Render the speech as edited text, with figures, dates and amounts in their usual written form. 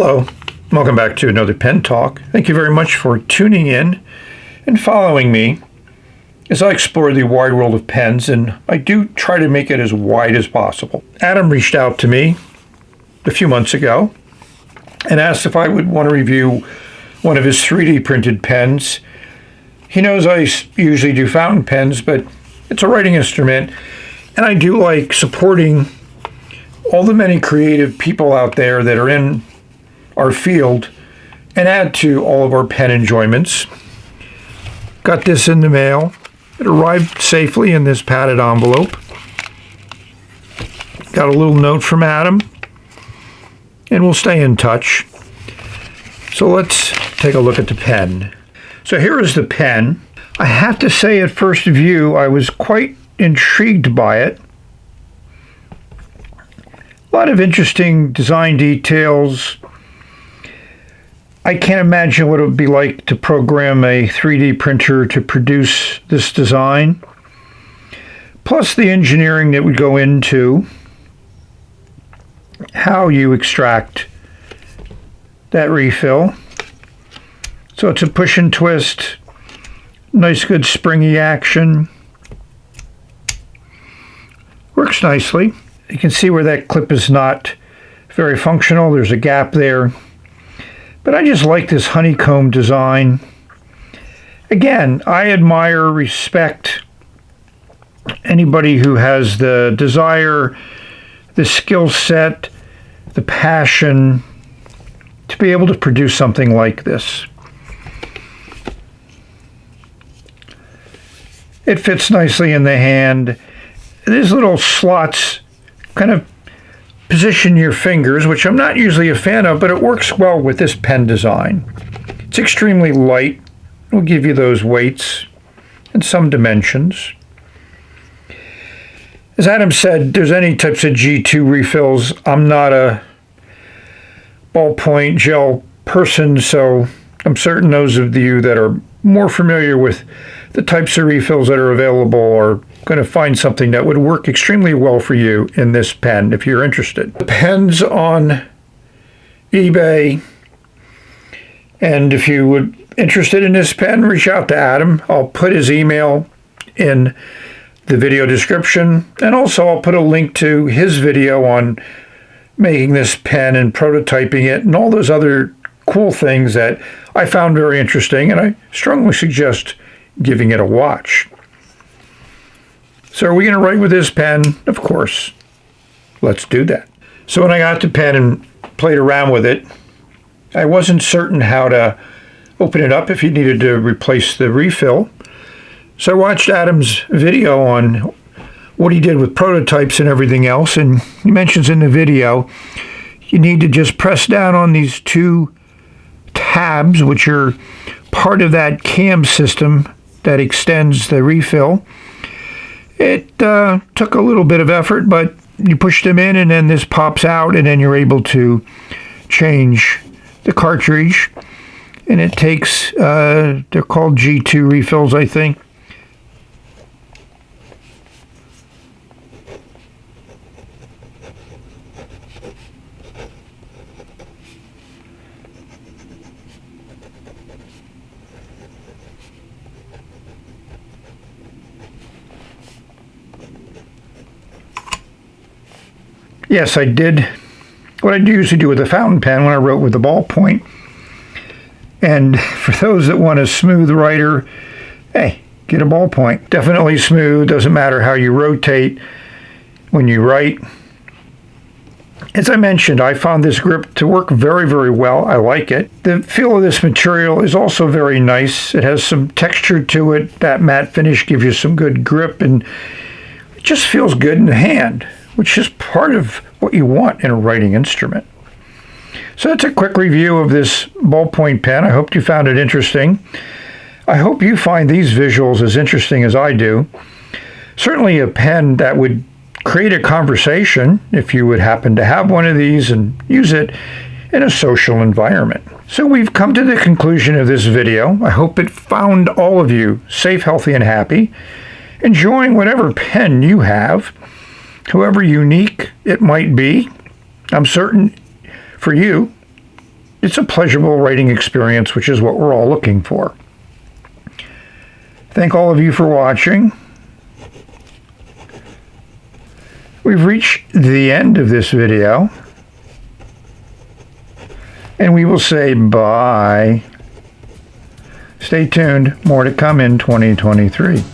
Hello, welcome back to another Pen Talk. Thank you very much for tuning in and following me as I explore the wide world of pens, and I do try to make it as wide as possible. Adam reached out to me a few months ago and asked if I would want to review one of his 3D printed pens. He knows I usually do fountain pens, but it's a writing instrument, and I do like supporting all the many creative people out there that are in our field and add to all of our pen enjoyments. Got this in the mail. It arrived safely in this padded envelope. Got a little note from Adam, and we'll stay in touch. So let's take a look at the pen. So here is the pen. I have to say, at first view, I was quite intrigued by it. A lot of interesting design details. I can't imagine what it would be like to program a 3D printer to produce this design, plus the engineering that would go into how you extract that refill. So it's a push and twist, nice good springy action. Works nicely. You can see where that clip is not very functional. There's a gap there. But I just like this honeycomb design. Again, I admire, respect anybody who has the desire, the skill set, the passion to be able to produce something like this. It fits nicely in the hand. These little slots kind of position your fingers, which I'm not usually a fan of, but it works well with this pen design. It's extremely light. It'll give you those weights and some dimensions. As Adam said, there's any types of G2 refills. I'm not a ballpoint gel person, so I'm certain those of you that are more familiar with the types of refills that are available are going to find something that would work extremely well for you in this pen if you're interested. The pen's on eBay, and if you would interested in this pen, reach out to Adam. I'll put his email in the video description, and also I'll put a link to his video on making this pen and prototyping it and all those other cool things that I found very interesting, and I strongly suggest giving it a watch. So are we going to write with this pen? Of course. Let's do that. So when I got the pen and played around with it, I wasn't certain how to open it up if you needed to replace the refill. So I watched Adam's video on what he did with prototypes and everything else, and he mentions in the video you need to just press down on these two tabs, which are part of that cam system that extends the refill. It took a little bit of effort, but you push them in and then this pops out, and then you're able to change the cartridge. And it takes, they're called G2 refills, I think. Yes, I did what I usually do with a fountain pen when I wrote with the ballpoint. And for those that want a smooth writer, hey, get a ballpoint. Definitely smooth, doesn't matter how you rotate when you write. As I mentioned, I found this grip to work very, very well. I like it. The feel of this material is also very nice. It has some texture to it. That matte finish gives you some good grip, and it just feels good in the hand, which is part of what you want in a writing instrument. So that's a quick review of this ballpoint pen. I hope you found it interesting. I hope you find these visuals as interesting as I do. Certainly a pen that would create a conversation if you would happen to have one of these and use it in a social environment. So we've come to the conclusion of this video. I hope it found all of you safe, healthy, and happy, enjoying whatever pen you have, however unique it might be. I'm certain for you, it's a pleasurable writing experience, which is what we're all looking for. Thank all of you for watching. We've reached the end of this video, and we will say bye. Stay tuned, more to come in 2023.